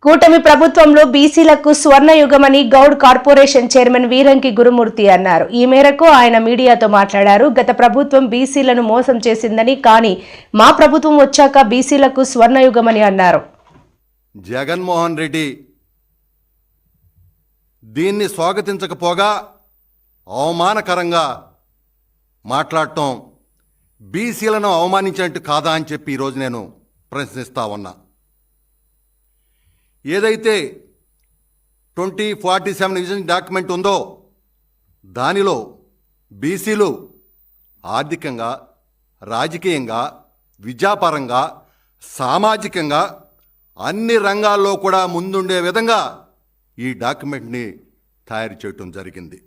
కూటమి ప్రభుత్వంలో బీసీలకు స్వర్ణయుగమని గౌడ్ కార్పొరేషన్ చైర్మన్ వీరంకి గురుమూర్తి అన్నారు. ఈ మేరకు ఆయన మీడియాతో మాట్లాడారు. గత ప్రభుత్వం బీసీలను మోసం చేసిందని, కానీ మా ప్రభుత్వం వచ్చాక బీసీలకు స్వర్ణయుగమని అన్నారు. జగన్మోహన్ రెడ్డి దీన్ని స్వాగతించకపోగా అవమానకరంగా మాట్లాడటం బీసీలను అవమానించినట్టు కాదా అని చెప్పి ఈరోజు నేను ప్రశ్నిస్తా ఉన్నా. ఏదైతే 2047 విజన్ డాక్యుమెంట్ ఉందో దానిలో బీసీలు ఆర్థికంగా, రాజకీయంగా, విద్యాపరంగా, సామాజికంగా అన్ని రంగాల్లో కూడా ముందుండే విధంగా ఈ డాక్యుమెంట్ని తయారు చేయటం జరిగింది.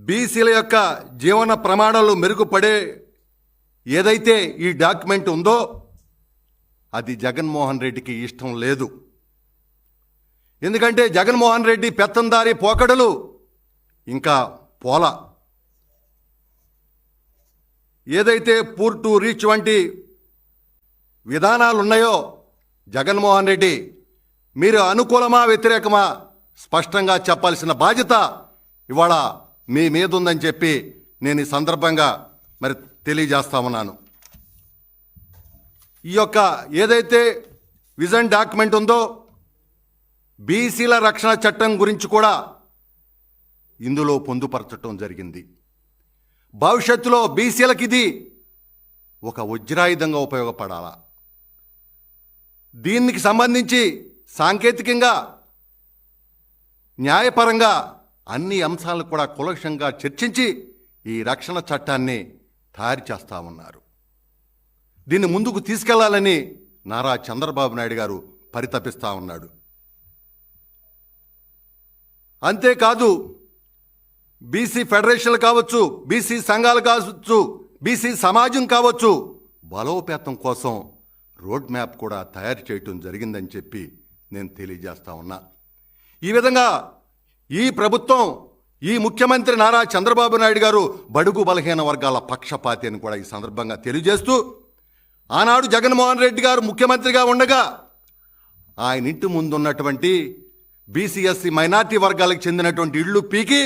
బీసీల యొక్క జీవన ప్రమాణాలు మెరుగుపడే ఏదైతే ఈ డాక్యుమెంట్ ఉందో అది జగన్మోహన్ రెడ్డికి ఇష్టం లేదు. ఎందుకంటే జగన్మోహన్ రెడ్డి పెత్తందారి పోకడలు ఇంకా పోలా. ఏదైతే పూర్ టు రీచ్ వంటి విధానాలు ఉన్నాయో జగన్మోహన్ రెడ్డి మీరు అనుకూలమా వ్యతిరేకమా స్పష్టంగా చెప్పాల్సిన బాధ్యత ఇవాళ మీ మీద ఉందని చెప్పి నేను ఈ సందర్భంగా మరి తెలియజేస్తా ఉన్నాను. ఈ యొక్క ఏదైతే విజన్ డాక్యుమెంట్ ఉందో బీసీల రక్షణ చట్టం గురించి కూడా ఇందులో పొందుపరచడం జరిగింది. భవిష్యత్తులో బీసీలకు ఇది ఒక వజ్రాయుధంగా ఉపయోగపడాలా. దీనికి సంబంధించి సాంకేతికంగా, న్యాయపరంగా అన్ని అంశాలను కూడా కులక్షంగా చర్చించి ఈ రక్షణ చట్టాన్ని తయారు చేస్తా ఉన్నారు. దీన్ని ముందుకు తీసుకెళ్లాలని నారా చంద్రబాబు నాయుడు గారు పరితపిస్తా ఉన్నాడు. అంతేకాదు బీసీ ఫెడరేషన్లు కావచ్చు, బీసీ సంఘాలు కావచ్చు, బీసీ సమాజం కావచ్చు, బలోపేతం కోసం రోడ్ మ్యాప్ కూడా తయారు చేయటం జరిగిందని చెప్పి నేను తెలియజేస్తా ఉన్నా. ఈ విధంగా ఈ ప్రభుత్వం, ఈ ముఖ్యమంత్రి నారా చంద్రబాబు నాయుడు గారు బడుగు బలహీన వర్గాల పక్షపాతి అని కూడా ఈ సందర్భంగా తెలియజేస్తూ, ఆనాడు జగన్మోహన్ రెడ్డి గారు ముఖ్యమంత్రిగా ఉండగా ఆయన ఇంటి ముందున్నటువంటి బీసీఎస్సీ మైనార్టీ వర్గాలకు చెందినటువంటి ఇళ్ళు పీకి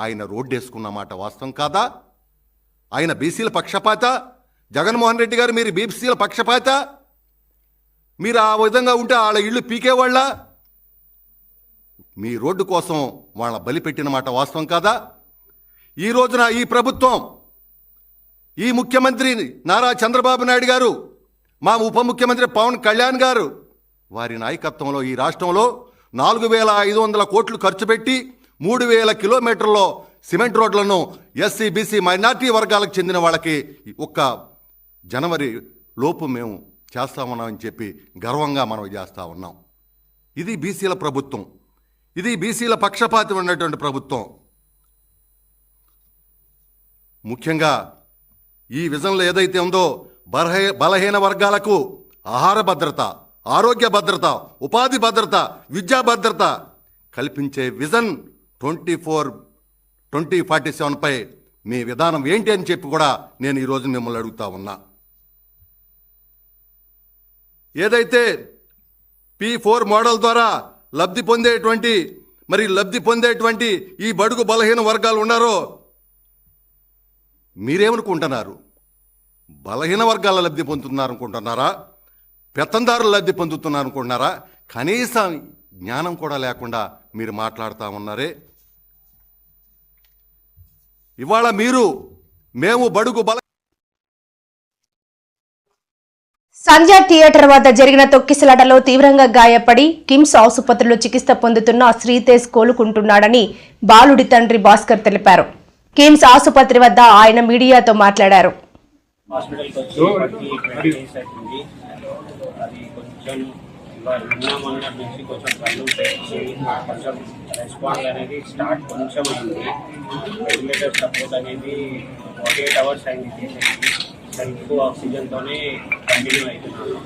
ఆయన రోడ్డేసుకున్న మాట వాస్తవం కాదా? ఆయన బీసీల పక్షపాత? జగన్మోహన్ రెడ్డి గారు మీరు బీసీల పక్షపాత? మీరు ఆ విధంగా ఉంటే వాళ్ళ ఇళ్ళు పీకేవాళ్ళ? మీ రోడ్డు కోసం వాళ్ళ బలి పెట్టిన మాట వాస్తవం కాదా? ఈ రోజున ఈ ప్రభుత్వం, ఈ ముఖ్యమంత్రి నారా చంద్రబాబు నాయుడు గారు, మా ఉప ముఖ్యమంత్రి పవన్ కళ్యాణ్ గారు వారి నాయకత్వంలో ఈ రాష్ట్రంలో 4,500 కోట్లు ఖర్చు పెట్టి 3,000 కిలోమీటర్లో సిమెంట్ రోడ్లను ఎస్సీ బీసీ మైనార్టీ వర్గాలకు చెందిన వాళ్ళకి ఒక్క జనవరి లోపు మేము చేస్తామన్నామని చెప్పి గర్వంగా మనం చేస్తూ ఉన్నాం. ఇది బీసీల ప్రభుత్వం, ఇది బీసీల పక్షపాతం ఉన్నటువంటి ప్రభుత్వం. ముఖ్యంగా ఈ విజన్లో ఏదైతే ఉందో బలహీన వర్గాలకు ఆహార భద్రత, ఆరోగ్య భద్రత, ఉపాధి భద్రత, విద్యా భద్రత కల్పించే విజన్ 2047పై మీ విధానం ఏంటి అని చెప్పి కూడా నేను ఈరోజు మిమ్మల్ని అడుగుతా ఉన్నా. ఏదైతే P4 మోడల్ ద్వారా లబ్ధి పొందేటువంటి ఈ బడుగు బలహీన వర్గాలు ఉన్నారో మీరేమనుకుంటున్నారు? బలహీన వర్గాల లబ్ధి పొందుతున్నారనుకుంటున్నారా? పెత్తందారులు లబ్ధి పొందుతున్నారనుకుంటున్నారా? కనీసం జ్ఞానం కూడా లేకుండా మీరు మాట్లాడుతూ ఉన్నారే. ఇవాళ మేము బడుగు సంధ్య థియేటర్ వద్ద జరిగిన తొక్కిసలాటలో తీవ్రంగా గాయపడి కిమ్స్ ఆసుపత్రిలో చికిత్స పొందుతున్న శ్రీతేజ్ కోలుకుంటున్నాడని బాలుడి తండ్రి భాస్కర్ తెలిపారు. కిమ్స్ ఆసుపత్రి వద్ద ఆయన మీడియాతో మాట్లాడారు. సెల్ఫ్ ఆక్సిజన్తోనే కంటిన్యూ అవుతున్నాను.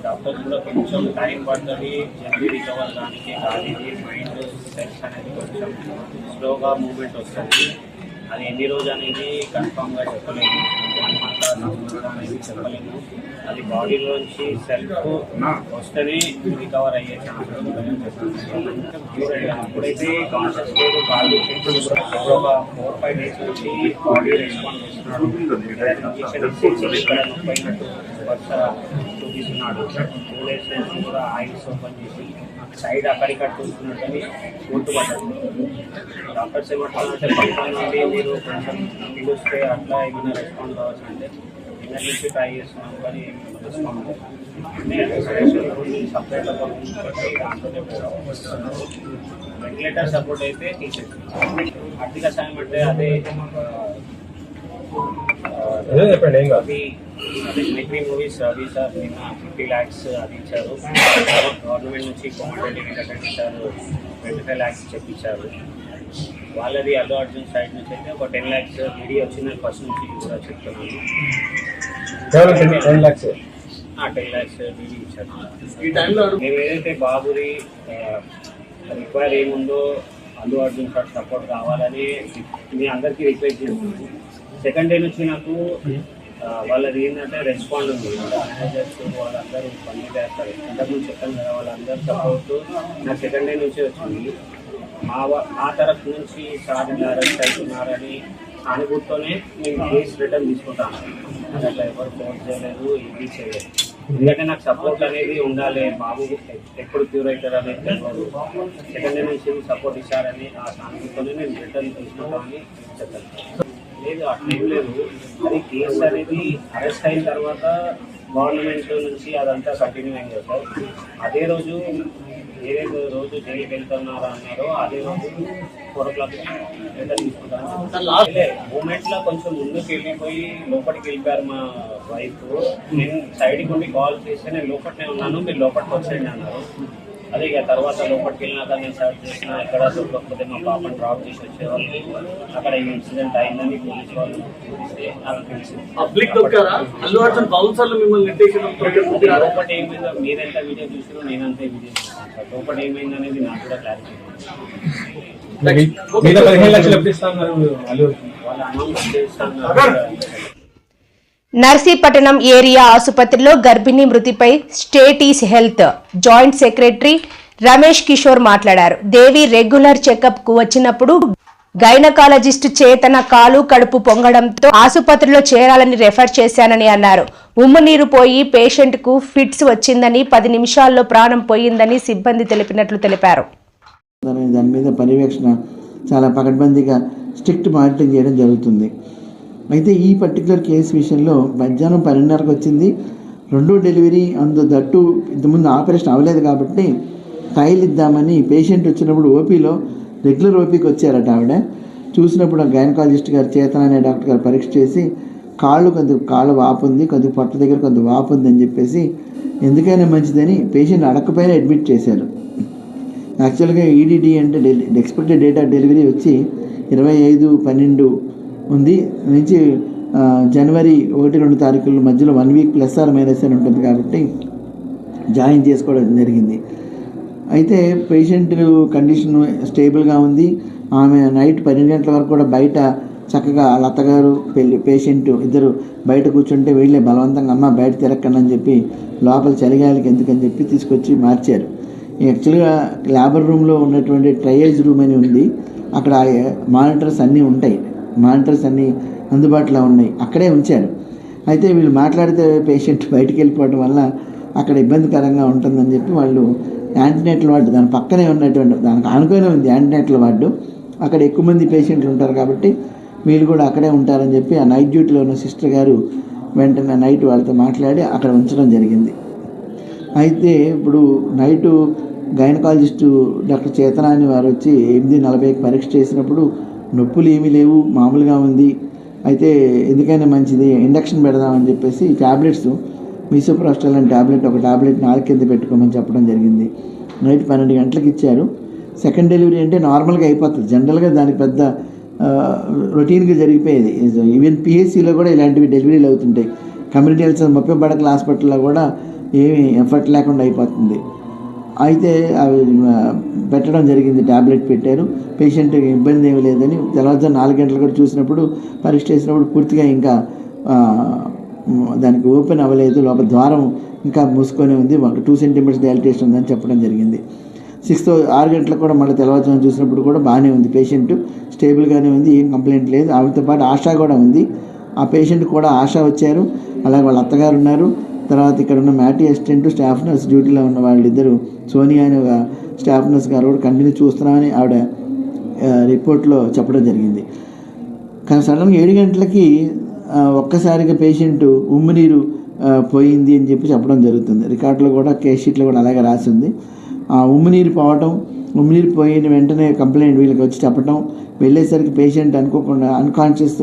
డాక్టర్స్ కూడా కొంచెం టైం పడుతుంది జల్దీ రికవర్ దానికి. కానీ మైండ్ సెల్స్ అనేది కొంచెం స్లోగా మూమెంట్ వస్తుంది. అది ఎన్ని రోజు అనేది కన్ఫామ్గా చెప్పలేము, 1 month అనేది చెప్పలేము. అది బాడీలోంచి సెల్ఫ్ వస్తేనే రికవర్ అయ్యే ఛాన్స్ అప్పుడైతే కాన్షియస్ లేదు. కాళ్ళు ఒక 4-5 days నుంచి బాడీ రెస్పాండ్ చేస్తున్నాడు. ఇంజక్షన్ ఇక్కడ నొప్పైనట్టు స్పర్శ చూపిస్తున్నాడు. 2 days నుంచి కూడా ఐస్ ఓపెన్ చేసి సైడ్ అక్కడిక్కడ చూస్తున్నట్టు అని గుర్తుపడ్డాడు. డాక్టర్స్ ఏమంటారంటే పక్కన నుండి మీరు కొంచెం పిలుస్తే అట్లా ఏమైనా రెస్పాండ్ కావచ్చు అంటే నిన్న నుంచి ట్రై చేస్తున్నాం కానీ రెస్పాండ్ సపరేట్గా దాంట్లోనే వెంటిలేటర్ సపోర్ట్ అయితే తీసేస్తుంది. ఆర్థిక సాయం అంటే అదే మిలిటరీ మూవీస్ రవి సార్ నిన్న 50 lakhs అది ఇచ్చారు. గవర్నమెంట్ నుంచి కోమటిరెడ్డి వెంకటరెడ్డి సార్ 25 lakhs చెప్పించారు. వాళ్ళది అల్లు అర్జున్ సైడ్ నుంచి అయితే ఒక 10 lakhs వీడియో వచ్చింది ఫస్ట్ నుంచి కూడా చెప్తున్నాను. 10 lakhs వీడియో ఇచ్చారు. మేము ఏదైతే బాబుది రిక్వైర్ ఏముందో అల్లు అర్జున్ సార్ సపోర్ట్ కావాలని మీ అందరికీ రిక్వెస్ట్ చేస్తున్నాను. సెకండ్ డే నుంచి నాకు వాళ్ళది ఏంటంటే రెస్పాండ్ ఉంది. మేనేజర్స్ వాళ్ళందరూ పని చేస్తారు. ఇంతకుముందు చెప్పాను కదా, వాళ్ళందరూ సపోర్ట్ నాకు సెకండ్ డే నుంచి వచ్చింది. మా తరఫు నుంచి సార్ అరెస్ట్ అవుతున్నారని అనుభూతితోనే నేను కేసు రిటర్న్ తీసుకుంటాను. అట్లా ఎవరు ఫోర్స్ చేయలేదు, ఇది చేయలేదు. ఎందుకంటే నాకు సపోర్ట్ అనేది ఉండాలి. బాబు ఎప్పుడు క్యూర్ అవుతారు అనేది తెలియదు. సెకండ్ డే నుంచి సపోర్ట్ ఇచ్చారని ఆ సానుభూతితోనే నేను రిటర్న్ తీసుకుంటామని చెప్పాను. లేదు అట్లేం లేదు. అది కేసు అనేది అరెస్ట్ అయిన తర్వాత గవర్నమెంట్ నుంచి అదంతా కంటిన్యూ అయింది సార్. అదే రోజు ఏదైతే రోజు జైలుకి వెళ్తున్నారా అన్నారో అదే రోజు 4 o'clock రిటర్న్ తీసుకుంటాను. మూమెంట్లో కొంచెం ముందుకు వెళ్ళిపోయి లోపలికి వెళ్ళిపోయారు మా వైఫ్. నేను సైడ్కి ఉండి కాల్ చేస్తే నేను లోపలనే ఉన్నాను, మీరు లోపలికి వచ్చేయండి అన్నారు. అదే ఇక తర్వాత లోపలికి వెళ్ళినాక నేను సర్చ్ చేసిన ఎక్కడ దొరకకపోతే మా పాపను డ్రాప్ చేసి వచ్చేవాళ్ళు. అక్కడ ఈ ఇన్సిడెంట్ అయిందని పోలీసు వాళ్ళు చూపిస్తే నాకు తెలిసింది. లోపల ఏమైందో మీరెంత వీడియో చూసారో నేనంతే వీడియో చూసాను సార్. లోపల ఏమైంది అనేది నాకు కూడా క్లారిటీ వాళ్ళు అనౌన్స్ చేస్తాను. నర్సీపట్నం ఏరియా ఆసుపత్రిలో గర్భిణీ మృతిపై state is health joint secretary Ramesh Kishore మాట్లాడారు. దేవి రెగ్యులర్ చెకప్ కు వచ్చినప్పుడు గైనకాలజిస్ట్ చేతన కాలు కడుపు పొంగడంతో ఆసుపత్రిలో చేరాలని రెఫర్ చేశానని అన్నారు. ఉమ్ము నీరు పోయి పేషెంట్ కు ఫిట్స్ వచ్చిందని 10 నిమిషాల్లో ప్రాణం పోయిందని సిబ్బంది తెలిపినట్లు తెలిపారు. దాని మీద పర్యవేక్షణ చాలా పకడ్బందీగా స్ట్రిక్ట్ మానిటరింగ్ చేయడం జరుగుతుంది. అయితే ఈ పర్టికులర్ కేసు విషయంలో మధ్యాహ్నం 12:30కి వచ్చింది. 2వ డెలివరీ దట్టు ఇంతకుముందు ఆపరేషన్ అవ్వలేదు కాబట్టి ట్రయల్ ఇద్దామని పేషెంట్ వచ్చినప్పుడు ఓపీలో రెగ్యులర్ ఓపీకి వచ్చారట. ఆవిడ చూసినప్పుడు గైనకాలజిస్ట్ గారు చేతన అనే డాక్టర్ గారు పరీక్ష చేసి కాళ్ళు వాపు ఉంది, కొద్దిగా పొట్ట దగ్గర కొద్దిగా వాపు ఉంది అని చెప్పేసి ఎందుకైనా మంచిదని పేషెంట్ అడగకపోయినా అడ్మిట్ చేశారు. యాక్చువల్గా ఈడీడీ అంటే ఎక్స్పెక్టెడ్ డేట్ ఆఫ్ డెలివరీ వచ్చి 25/12 ఉంది నుంచి జనవరి 1-2 తారీఖుల మధ్యలో 1 week ప్లస్ ఆర్ మైనస్ అని ఉంటుంది కాబట్టి జాయిన్ చేసుకోవడం జరిగింది. అయితే పేషెంట్ కండిషన్ స్టేబుల్గా ఉంది. ఆమె నైట్ 12 గంటల వరకు కూడా బయట చక్కగా వాళ్ళ అత్తగారు పేషెంట్ ఇద్దరు బయట కూర్చుంటే వీళ్ళే బలవంతంగా అమ్మ బయట తిరగకండి అని చెప్పి లోపల చలిగాలికి ఎందుకని చెప్పి తీసుకొచ్చి మార్చారు. యాక్చువల్గా లేబర్ రూమ్లో ఉన్నటువంటి ట్రయేజ్ రూమ్ అని ఉంది. అక్కడ మానిటర్స్ అన్నీ ఉంటాయి, మానిటర్స్ అన్నీ అందుబాటులో ఉన్నాయి, అక్కడే ఉంచారు. అయితే వీళ్ళు మాట్లాడితే పేషెంట్ బయటికి వెళ్ళిపోవడం వల్ల అక్కడ ఇబ్బందికరంగా ఉంటుందని చెప్పి వాళ్ళు యాంటీనేటల్ వార్డు దాని పక్కనే ఉన్నటువంటి దానికి ఆనుకొని ఉంది యాంటీనేటల్ వార్డు. అక్కడ ఎక్కువ మంది పేషెంట్లు ఉంటారు కాబట్టి వీళ్ళు కూడా అక్కడే ఉంటారని చెప్పి ఆ నైట్ డ్యూటీలో ఉన్న సిస్టర్ గారు వెంటనే నైట్ వాళ్ళతో మాట్లాడి అక్కడ ఉంచడం జరిగింది. అయితే ఇప్పుడు నైటు గైనకాలజిస్టు డాక్టర్ చేతన అని వారు వచ్చి 8:40కి పరీక్ష చేసినప్పుడు నొప్పులు ఏమీ లేవు, మామూలుగా ఉంది. అయితే ఎందుకైనా మంచిది ఇండక్షన్ పెడదామని చెప్పేసి ట్యాబ్లెట్స్ మిసోప్రాస్టల్ అనే ట్యాబ్లెట్ ఒక ట్యాబ్లెట్ 4 కింద పెట్టుకోమని చెప్పడం జరిగింది. నైట్ 12 గంటలకు ఇచ్చారు. సెకండ్ డెలివరీ అంటే నార్మల్గా అయిపోతుంది, జనరల్గా దానికి పెద్ద రొటీన్గా జరిగిపోయేది. ఈవెన్ పిహెచ్సిలో కూడా ఇలాంటివి డెలివరీలు అవుతుంటాయి. కమ్యూనిటీ హెల్త్ 30 పడకల హాస్పిటల్లో కూడా ఏమీ ఎఫర్ట్ లేకుండా అయిపోతుంది. అయితే అవి పెట్టడం జరిగింది, ట్యాబ్లెట్ పెట్టారు, పేషెంట్కి ఇబ్బంది ఏమీ లేదని. తెల్లవారుజాము 4 గంటలు కూడా చూసినప్పుడు పరీక్ష చేసినప్పుడు పూర్తిగా ఇంకా దానికి ఓపెన్ అవ్వలేదు, లోపల ద్వారం ఇంకా మూసుకొని ఉంది, 2 సెంటీమీటర్స్ డైలటేషన్ ఉందని చెప్పడం జరిగింది. 6 గంటలకు కూడా మళ్ళీ తెల్లవారుజాము చూసినప్పుడు కూడా బాగానే ఉంది, పేషెంట్ స్టేబుల్గానే ఉంది, ఏం కంప్లైంట్ లేదు. ఆమెతో పాటు ఆశా కూడా ఉంది, ఆ పేషెంట్ కూడా ఆశా వచ్చారు, అలాగే వాళ్ళ అత్తగారు ఉన్నారు. తర్వాత ఇక్కడ ఉన్న మ్యాటీ అసిస్టెంట్ స్టాఫ్ నర్స్ డ్యూటీలో ఉన్న వాళ్ళిద్దరు, సోనియా అనే ఒక స్టాఫ్ నర్స్ గారు కూడా కంటిన్యూ చూస్తున్నామని ఆవిడ రిపోర్ట్లో చెప్పడం జరిగింది. కానీ సడన్గా 7 గంటలకి ఒక్కసారిగా పేషెంట్ ఉమ్మినీరు పోయింది అని చెప్పడం జరుగుతుంది. రికార్డులో కూడా కేస్ షీట్లో కూడా అలాగే రాసింది. ఉమ్మినీరు పోవటం, ఉమ్మినీరు పోయిన వెంటనే కంప్లైంట్ వీళ్ళకి వచ్చి చెప్పడం, వెళ్ళేసరికి పేషెంట్ అనుకోకుండా అన్కాన్షియస్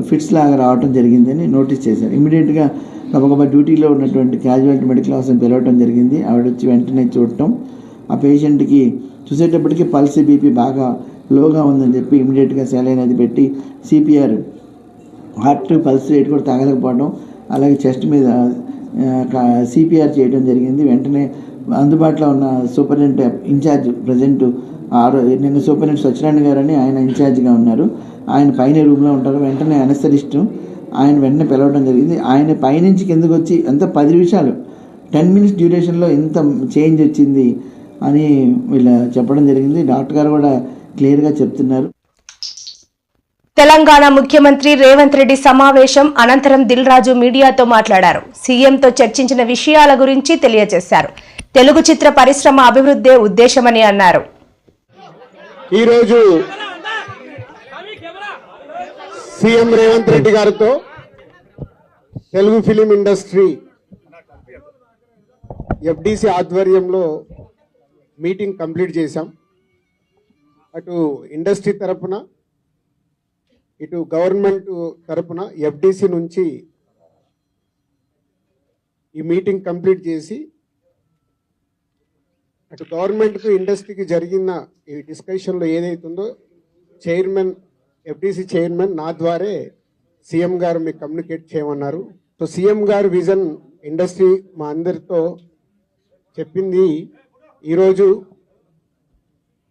ఫిట్స్ లాగా రావడం జరిగిందని నోటీస్ చేశారు. ఇమీడియట్గా గబగబా డ్యూటీలో ఉన్నటువంటి క్యాజువాలిటీ మెడికల్ ఆఫీసర్ని పిలవటం జరిగింది. ఆవిడ వచ్చి వెంటనే చూడటం, ఆ పేషెంట్కి చూసేటప్పటికి పల్స్ బీపీ బాగా లోగా ఉందని చెప్పి ఇమీడియట్గా సెలైన్ అది పెట్టి సిపిఆర్, హార్ట్ పల్స్ రేట్ కూడా తగలకపోవడం, అలాగే చెస్ట్ మీద సిపిఆర్ చేయడం జరిగింది. వెంటనే అందుబాటులో ఉన్న సూపరింటెండెంట్ ఇన్ఛార్జ్ ప్రజెంట్ నిన్న సూపరింటెండెంట్ సత్యనారాయణ గారు అని ఆయన ఇన్ఛార్జ్గా ఉన్నారు, ఆయన పైన రూమ్లో ఉంటారు. వెంటనే అనస్థెరిస్ట్ ఆయన వెంటనే పిలవడం జరిగింది. ఆయన పైనుంచి కిందకు వచ్చి అంత 10 నిమిషాలు 10 మినిట్స్ డ్యూరేషన్లో ఇంత చేంజ్ వచ్చింది అని వీళ్ళు చెప్పడం జరిగింది. డాక్టర్ గారు కూడా క్లియర్గా చెప్తున్నారు. తెలంగాణ ముఖ్యమంత్రి రేవంత్ రెడ్డి సమావేశం అనంతరం దిల్ రాజు మీడియాతో మాట్లాడారు. సీఎంతో చర్చించిన విషయాల గురించి తెలియజేశారు. తెలుగు చిత్ర పరిశ్రమ అభివృద్ధే ఉద్దేశమని అన్నారు. ఈరోజు సీఎం రేవంత్ రెడ్డి గారితో తెలుగు ఫిలిం ఇండస్ట్రీ ఎఫ్డిసి ఆధ్వర్యంలో మీటింగ్ కంప్లీట్ చేశాం. అటు ఇండస్ట్రీ తరపున ఇటు గవర్నమెంట్ తరపున ఎఫ్డిసి నుంచి ఈ మీటింగ్ కంప్లీట్ చేసి అటు గవర్నమెంట్కు ఇండస్ట్రీకి జరిగిన ఈ డిస్కషన్లో ఏదైతుందో చైర్మన్ ఎఫ్డిసి చైర్మన్ నా ద్వారే సీఎం గారు మీకు కమ్యూనికేట్ చేయమన్నారు. సో సీఎం గారు విజన్ ఇండస్ట్రీ మా అందరితో చెప్పింది, ఈరోజు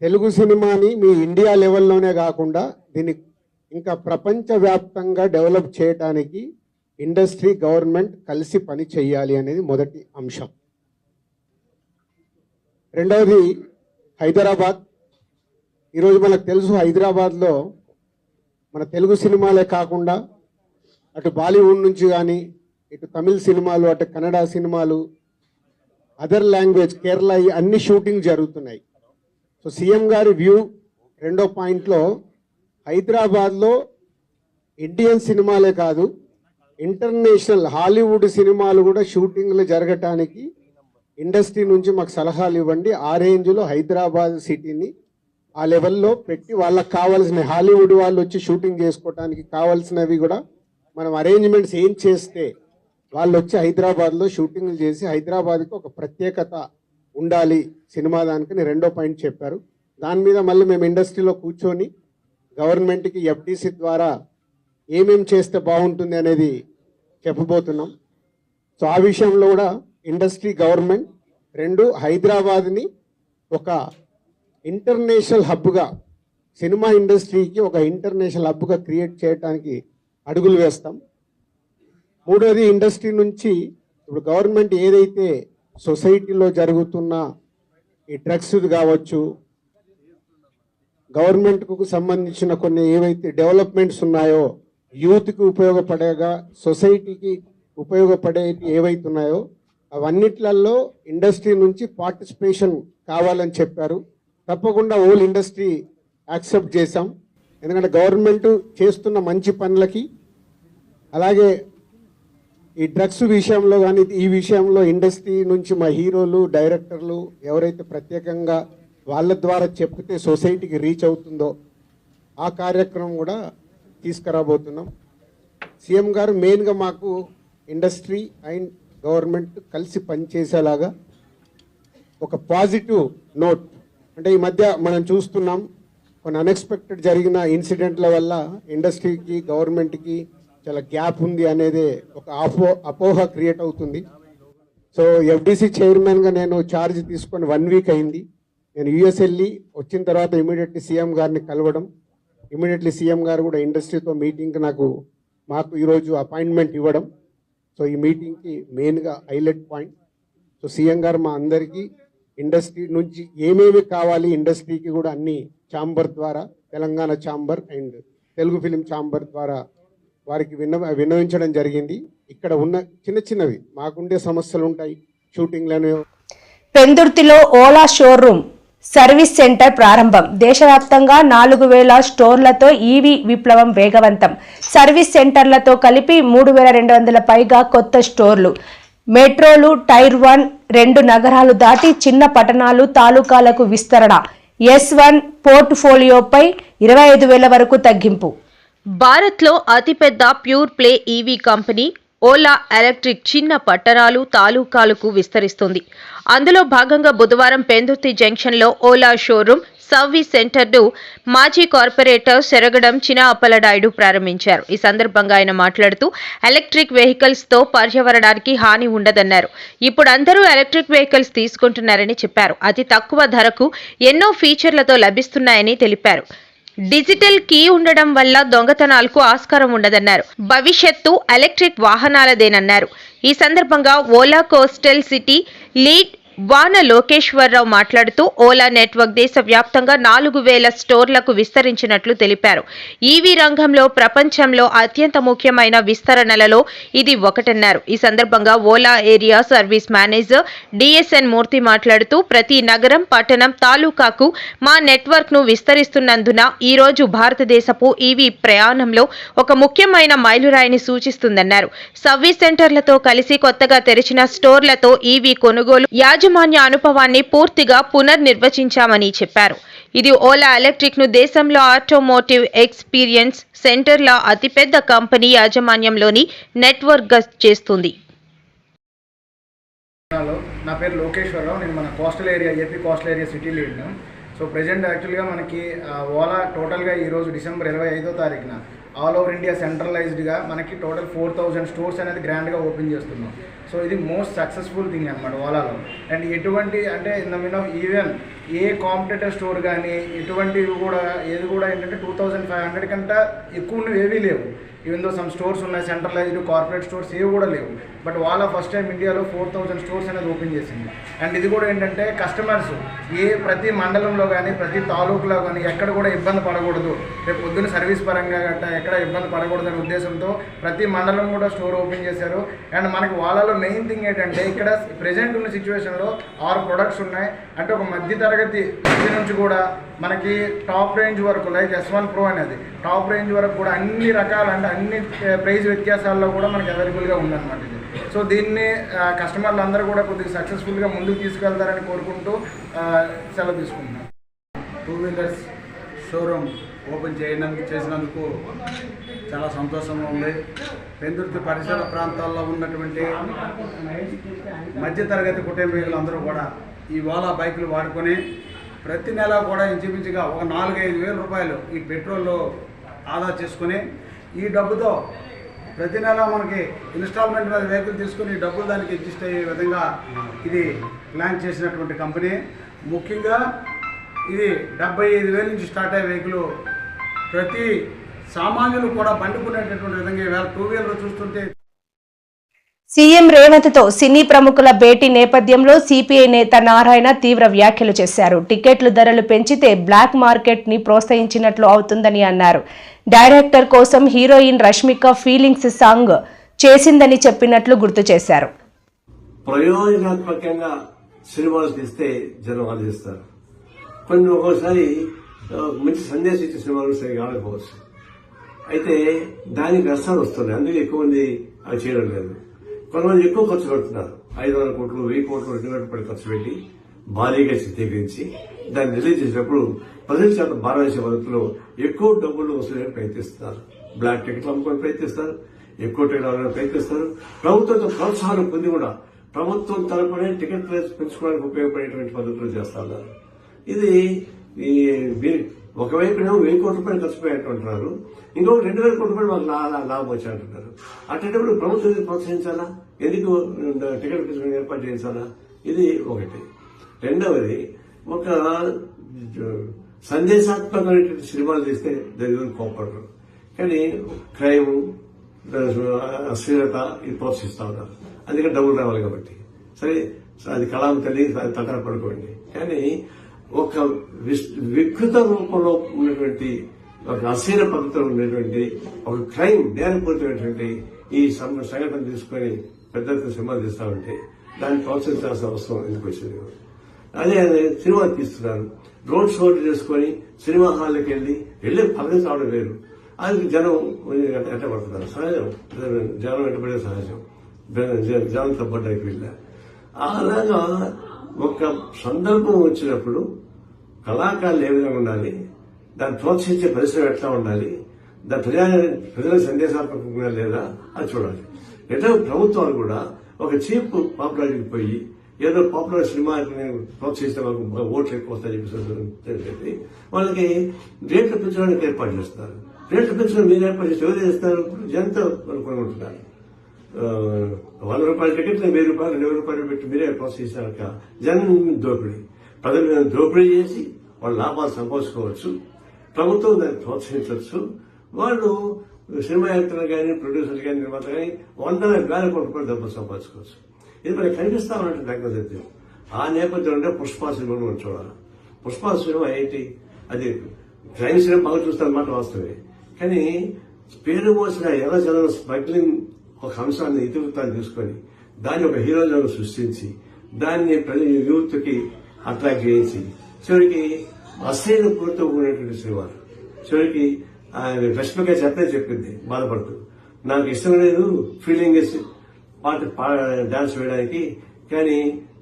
తెలుగు సినిమాని మీ ఇండియా లెవెల్లోనే కాకుండా దీన్ని ఇంకా ప్రపంచవ్యాప్తంగా డెవలప్ చేయడానికి ఇండస్ట్రీ గవర్నమెంట్ కలిసి పని చేయాలి అనేది మొదటి అంశం. రెండవది హైదరాబాద్. ఈరోజు మనకు తెలుసు హైదరాబాద్లో మన తెలుగు సినిమాలే కాకుండా అటు బాలీవుడ్ నుంచి కానీ ఇటు తమిళ సినిమాలు, అటు కన్నడ సినిమాలు, అదర్ లాంగ్వేజ్ కేరళ అన్ని షూటింగ్ జరుగుతున్నాయి. సో సీఎం గారి వ్యూ రెండో పాయింట్లో హైదరాబాద్లో ఇండియన్ సినిమాలే కాదు ఇంటర్నేషనల్ హాలీవుడ్ సినిమాలు కూడా షూటింగ్లు జరగటానికి ఇండస్ట్రీ నుంచి మాకు సలహాలు ఇవ్వండి. ఆ రేంజ్లో హైదరాబాద్ సిటీని ఆ లెవెల్లో పెట్టి వాళ్ళకి కావాల్సిన హాలీవుడ్ వాళ్ళు వచ్చి షూటింగ్ చేసుకోవడానికి కావాల్సినవి కూడా మనం అరేంజ్మెంట్స్ ఏం చేస్తే వాళ్ళు వచ్చి హైదరాబాద్లో షూటింగ్లు చేసి హైదరాబాద్కి ఒక ప్రత్యేకత ఉండాలి సినిమా దానికి రెండో పాయింట్ చెప్పారు. దాని మీద మళ్ళీ మేము ఇండస్ట్రీలో కూర్చొని గవర్నమెంట్కి ఎఫ్డిసి ద్వారా ఏమేం చేస్తే బాగుంటుంది అనేది చెప్పబోతున్నాం. సో ఆ విషయంలో కూడా ఇండస్ట్రీ గవర్నమెంట్ రెండు హైదరాబాద్ని ఒక ఇంటర్నేషనల్ హబ్గా సినిమా ఇండస్ట్రీకి ఒక ఇంటర్నేషనల్ హబ్గా క్రియేట్ చేయడానికి అడుగులు వేస్తాం. మూడోది ఇండస్ట్రీ నుంచి ఇప్పుడు గవర్నమెంట్ ఏదైతే సొసైటీలో జరుగుతున్న ఈ డ్రగ్స్ కావచ్చు, గవర్నమెంట్కు సంబంధించిన కొన్ని ఏవైతే డెవలప్మెంట్స్ ఉన్నాయో యూత్కి ఉపయోగపడేగా సొసైటీకి ఉపయోగపడే ఏవైతే ఉన్నాయో అవన్నిట్లలో ఇండస్ట్రీ నుంచి పార్టిసిపేషన్ కావాలని చెప్పారు. తప్పకుండా ఓల్ ఇండస్ట్రీ యాక్సెప్ట్ చేశాం. ఎందుకంటే గవర్నమెంట్ చేస్తున్న మంచి పనులకి అలాగే ఈ డ్రగ్స్ విషయంలో కానీ ఈ విషయంలో ఇండస్ట్రీ నుంచి మా హీరోలు డైరెక్టర్లు ఎవరైతే ప్రత్యేకంగా వాళ్ళ ద్వారా చెప్తే సొసైటీకి రీచ్ అవుతుందో ఆ కార్యక్రమం కూడా తీసుకురాబోతున్నాం. సీఎం గారు మెయిన్గా మాకు ఇండస్ట్రీ అండ్ గవర్నమెంట్ కలిసి పనిచేసేలాగా ఒక పాజిటివ్ నోట్, అంటే ఈ మధ్య మనం చూస్తున్నాం కొన్ని అన్ఎక్స్పెక్టెడ్ జరిగిన ఇన్సిడెంట్ల వల్ల ఇండస్ట్రీకి గవర్నమెంట్కి చాలా గ్యాప్ ఉంది అనేది ఒక అపోహ క్రియేట్ అవుతుంది. సో ఎఫ్డిసి చైర్మన్గా నేను ఛార్జ్ తీసుకొని 1 వీక్ అయింది. నేను యూఎస్ వెళ్ళి వచ్చిన తర్వాత ఇమీడియట్లీ సీఎం గారిని కలవడం, ఇమీడియట్లీ సీఎం గారు కూడా ఇండస్ట్రీతో మీటింగ్కి మాకు ఈరోజు అపాయింట్మెంట్ ఇవ్వడం. సో ఈ మీటింగ్కి మెయిన్గా హైలైట్ పాయింట్. సో సీఎం గారు మా అందరికీ ఇండస్ట్రీ నుంచి ఏమేమి కావాలి, ఇండస్ట్రీకి కూడా అన్ని ఛాంబర్ ద్వారా, Telangana chamber and Telugu film chamber ద్వారా వారికి విన్నవించడం జరిగింది. ఇక్కడ ఉన్న చిన్నవి మాకుండే సమస్యలు ఉంటాయి షూటింగ్లను. పెందుర్తిలో ఓలా షోరూమ్ సర్వీస్ సెంటర్ ప్రారంభం. దేశవ్యాప్తంగా 4000 స్టోర్లతో ఈవీ విప్లవం వేగవంతం. సర్వీస్ సెంటర్లతో కలిపి 3200 పైగా కొత్త స్టోర్లు. మెట్రోలు టైర్ 1, 2 నగరాలు దాటి చిన్న పట్టణాలు, తాలూకాలకు విస్తరణ. S1 పోర్ట్ఫోలియోపై 25,000 వరకు తగ్గింపు. భారత్లో అతిపెద్ద pure play EV company Ola electric చిన్న పట్టణాలు, తాలూకాలకు విస్తరిస్తుంది. అందులో భాగంగా బుధవారం పెందుర్తి జంక్షన్లో ఓలా షోరూమ్ సర్వీస్ సెంటర్ను మాజీ కార్పొరేటర్ సెరగడం చిన అప్పలనాయుడు ప్రారంభించారు. ఈ సందర్భంగా ఆయన మాట్లాడుతూ ఎలక్ట్రిక్ వెహికల్స్తో పర్యావరణానికి హాని ఉండదన్నారు. ఇప్పుడు అందరూ ఎలక్ట్రిక్ వెహికల్స్ తీసుకుంటున్నారని చెప్పారు. అతి తక్కువ ధరకు ఎన్నో ఫీచర్లతో లభిస్తున్నాయని తెలిపారు. డిజిటల్ కీ ఉండడం వల్ల దొంగతనాలకు ఆస్కారం ఉండదన్నారు. భవిష్యత్తు ఎలక్ట్రిక్ వాహనాలదేనన్నారు. ఈ సందర్భంగా ఓలా కోస్టల్ సిటీ లీడ్ వాన లోకేశ్వరరావు మాట్లాడుతూ ఓలా నెట్వర్క్ దేశవ్యాప్తంగా 4000 స్టోర్లకు విస్తరించినట్లు తెలిపారు. ఈవీ రంగంలో ప్రపంచంలో అత్యంత ముఖ్యమైన విస్తరణలలో ఇది ఒకటన్నారు. ఈ సందర్భంగా Ola area service manager DSN Murthy మాట్లాడుతూ ప్రతి నగరం, పట్టణం, తాలూకాకు మా నెట్వర్క్ ను విస్తరిస్తున్నందున ఈ రోజు భారతదేశపు ఈవీ ప్రయాణంలో ఒక ముఖ్యమైన మైలురాయిని సూచిస్తుందన్నారు. సర్వీస్ సెంటర్లతో కలిసి కొత్తగా తెరిచిన స్టోర్లతో ఈవీ కొనుగోలు యాజమాన్య అనుభవాన్ని పూర్తిగా పునర్నిర్వచించామని చెప్పారు. ఇది ఓలా ఎలక్ట్రిక్ ను దేశంలో ఆటోమోటివ్ ఎక్స్పీరియన్స్ సెంటర్ల అతిపెద్ద కంపెనీ యాజమాన్యంలోని నెట్వర్క్ చేస్తుంది. నా పేరు లోకేశ్వరరావు. నేను మన coastal area AP coastal area city లీడ్ను. సో ప్రజెంట్ యాక్చువల్గా మనకి ఓలా టోటల్గా ఈరోజు డిసెంబర్ 25వ తారీఖున ఆల్ ఓవర్ ఇండియా సెంట్రలైజ్డ్గా మనకి టోటల్ 4000 స్టోర్స్ అనేది గ్రాండ్గా ఓపెన్ చేస్తున్నాం. సో ఇది మోస్ట్ సక్సెస్ఫుల్ థింగ్ అనమాట ఓలాలో. అండ్ ఎటువంటి అంటే ఈవెన్ ఏ కాంపిటేటర్ స్టోర్ కానీ ఎటువంటివి కూడా ఏది కూడా ఏంటంటే 2500 కంటే ఎక్కువ ఉన్నవి ఏవీ లేవు. ఈవెన్ దో సమ్ స్టోర్స్ ఉన్నాయి, సెంట్రలైజ్డ్ కార్పొరేట్ స్టోర్స్ ఏవి కూడా లేవు. బట్ వాళ్ళ ఫస్ట్ టైం ఇండియాలో 4000 స్టోర్స్ అనేది ఓపెన్ చేసింది. అండ్ ఇది కూడా ఏంటంటే కస్టమర్స్ ప్రతి మండలంలో కానీ ప్రతి తాలూకులో కానీ ఎక్కడ కూడా ఇబ్బంది పడకూడదు, రేపు పొద్దున్న సర్వీస్ పరంగా గట్టా ఎక్కడ ఇబ్బంది పడకూడదనే ఉద్దేశంతో ప్రతి మండలం కూడా స్టోర్ ఓపెన్ చేశారు. అండ్ మనకి వాళ్ళలో మెయిన్ థింగ్ ఏంటంటే ఇక్కడ ప్రెజెంట్ ఉన్న సిచ్యువేషన్లో 6 ప్రొడక్ట్స్ ఉన్నాయి. అంటే ఒక మధ్య తరగతి నుంచి కూడా మనకి టాప్ రేంజ్ వరకు లైక్ S1 Pro అనేది టాప్ రేంజ్ వరకు కూడా అన్ని రకాల అంటే అన్ని ప్రైస్ వ్యత్యాసాల్లో కూడా మనకి అవైలబుల్గా ఉందన్నమాట ఇది. సో దీన్ని కస్టమర్లు అందరూ కూడా కొద్దిగా సక్సెస్ఫుల్గా ముందుకు తీసుకెళ్తారని కోరుకుంటూ సెలవు తీసుకుంటున్నాం. 2 వీలర్స్ షోరూమ్ ఓపెన్ చేసినందుకు చాలా సంతోషంగా ఉంది. పెందుర్తి పరిసర ప్రాంతాల్లో ఉన్నటువంటి మధ్యతరగతి కుటుంబీకులు అందరూ కూడా ఈ ఓలా బైకులు వాడుకొని ప్రతి నెల కూడా ఇంచుమించుగా ఒక 4-5 వేల రూపాయలు ఈ పెట్రోల్లో ఆదా చేసుకొని ఈ డబ్బుతో ప్రతి నెల మనకి ఇన్స్టాల్మెంట్ మీద వెహికల్ తీసుకుని ఈ డబ్బులు దానికి అడ్జస్ట్ అయ్యే విధంగా ఇది ప్లాన్ చేసినటువంటి కంపెనీ. ముఖ్యంగా ఇది 75,000 నుంచి స్టార్ట్ అయ్యే వెహికల్ ప్రతి సామాన్యులు కూడా బండుకునేటటువంటి విధంగా ఇవాళ 2 వీలర్ చూస్తుంటే. సీఎం రేవంత్ తో సినీ ప్రముఖుల భేటీ నేపథ్యంలో సిపిఐ నేత నారాయణ తీవ్ర వ్యాఖ్యలు చేశారు. టికెట్లు ధరలు పెంచితే బ్లాక్ మార్కెట్ ని ప్రోత్సహించినట్లు అవుతుందని అన్నారు. డైరెక్టర్ కోసం హీరోయిన్ రష్మిక ఫీలింగ్స్ సాంగ్ చేసిందని చెప్పినట్లు గుర్తు చేశారు. ప్రయోజనాత్మకంగా సినిమాలు తీస్తే జనం ఆలోచిస్తారు. కొన్ని ఒక్కోసారి మంచి సందేశం ఇచ్చే సినిమాలు సరిగా ఆడకపోవచ్చు. అయితే దానికి నష్టాలు వస్తున్నాయి. అందుకే ఎక్కువ మంది అవి చేయడం లేదు. కొంతమంది ఎక్కువ ఖర్చు పెడుతున్నారు. 500 కోట్లు 1000 కోట్లు 200 కోట్లు ఖర్చు పెట్టి భారీగా చిత్రీకరించి దాన్ని రిలీజ్ చేసినప్పుడు ప్రజల చేత భారతదేశ పద్ధతిలో ఎక్కువ డబ్బులు వసూలు ప్రయత్నిస్తున్నారు. బ్లాక్ టికెట్లు అమ్ముకొని ప్రయత్నిస్తారు, ఎక్కువ టికెట్ అవ్వాలని ప్రయత్నిస్తారు. ప్రభుత్వంతో ప్రోత్సాహం పొంది కూడా ప్రభుత్వం తరపునే టికెట్ ప్రైస్ పెంచుకోవడానికి ఉపయోగపడేటువంటి పద్ధతులు చేస్తా ఉన్నారు. ఇది ఒకవైపునేమో 1000 కోట్ల రూపాయలు ఖర్చు పెట్టారంటున్నారు, ఇంకొక 2000 కోట్ల రూపాయలు మాకు లాభం వచ్చాయంటున్నారు. అటువంటిప్పుడు ప్రభుత్వం ఎందుకు ప్రోత్సహించాలా, ఎందుకు టికెట్ ఫెస్టివల్ ఏర్పాటు చేయించాలా? ఇది ఒకటి. రెండవది, ఒక సందేశాత్మకమైనటువంటి సినిమాలు తీస్తే దగ్గర కోపడరు, కానీ క్రైమ్, అశ్లీలత ఇది ప్రోత్సహిస్తా ఉన్నారు. అందుకని డబ్బులు రావాలి కాబట్టి. సరే, అది కళాం తల్లి తటన పడుకోండి, కానీ ఒక వికృత రూపంలో ఉన్నటువంటి ఒక అశ్లీల పద్ధతిలో ఉన్నటువంటి ఒక క్రైమ్, నేరపూరితమైనటువంటి ఈ సంఘటన తీసుకొని పెద్ద సినిమాలు తీస్తా ఉంటే దాన్ని ప్రోత్సహించాల్సిన అవసరం ఎందుకు వచ్చింది? అదే సినిమా తీస్తున్నారు, రోడ్ షోలు చేసుకొని సినిమా హాల్కి వెళ్ళి పదవి రావడం వేరు. అది జనం వెంటబడుతున్నారు, సహజం. జనం వెంటబడే సహజం, జనం తప్పడానికి వెళ్ళ. అలాగా ఒక సందర్భం వచ్చినప్పుడు కళాకారులు ఏ విధంగా ఉండాలి, దాన్ని ప్రోత్సహించే పరిశ్రమ ఎట్లా ఉండాలి, దాని ప్రజలకు సందేశాత్మకంగా లేదా అది చూడాలి. ఎట్లా ప్రభుత్వాలు కూడా ఒక చీప్ పాపులారిటీకి పోయి ఏదో పాపులర్ సినిమాని ప్రోత్సహిస్తే వాళ్ళకి ఓట్లు ఎక్కువ వస్తాయని చెప్పి వాళ్ళకి రేట్లు పెంచడానికి ఏర్పాటు చేస్తారు. రేట్లు పెంచడం మీరు ఏర్పాటు చేస్తే ఎవరు చేస్తారు? జనంతో కొనుక్కుంటున్నారు. 100 రూపాయల టికెట్ 1000 రూపాయలు 20 రూపాయలు పెట్టి మీరే ప్రోత్సహిస్తారక జనం దోపిడీ. ప్రజలు దోపిడీ చేసి వాళ్ళ లాభాలు సంపాదించుకోవచ్చు, ప్రభుత్వం దాన్ని ప్రోత్సహించవచ్చు. వాళ్ళు సినిమా యాక్టర్లు కానీ, ప్రొడ్యూసర్లు కానీ, నిర్మాతలు కానీ 100,000 కోట్ల రూపాయలు డబ్బులు సంపాదించుకోవచ్చు. ఇది మనకి కనిపిస్తా ఉన్నట్టు దగ్గర సత్యం. ఆ నేపథ్యంలో పుష్ప సినిమాను మనం చూడాలి. పుష్ప సినిమా ఏంటి? అది క్రైమ్ సినిమా బాగా చూస్తారన్నమాట, వాస్తవే. కానీ పేరు మోసిన ఎర్ర జనం స్మగ్లింగ్ ఒక అంశాన్ని ఇతివృత్తాన్ని తీసుకొని దాన్ని ఒక హీరోజన్ సృష్టించి దాన్ని యూత్ కి అట్రాక్ట్ చేయించి చివరికి అశ్లీల పూర్తితో కూడినటువంటి సినిమాలు. చివరికి రష్మిక చెప్పింది బాధపడుతూ, నాకు ఇష్టం లేదు ఫీలింగ్ డాన్స్ వేయడానికి, కానీ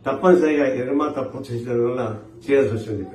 తప్పనిసరిగా నిర్మాత ప్రోత్సహించడం వల్ల చేయాల్సి వచ్చింది.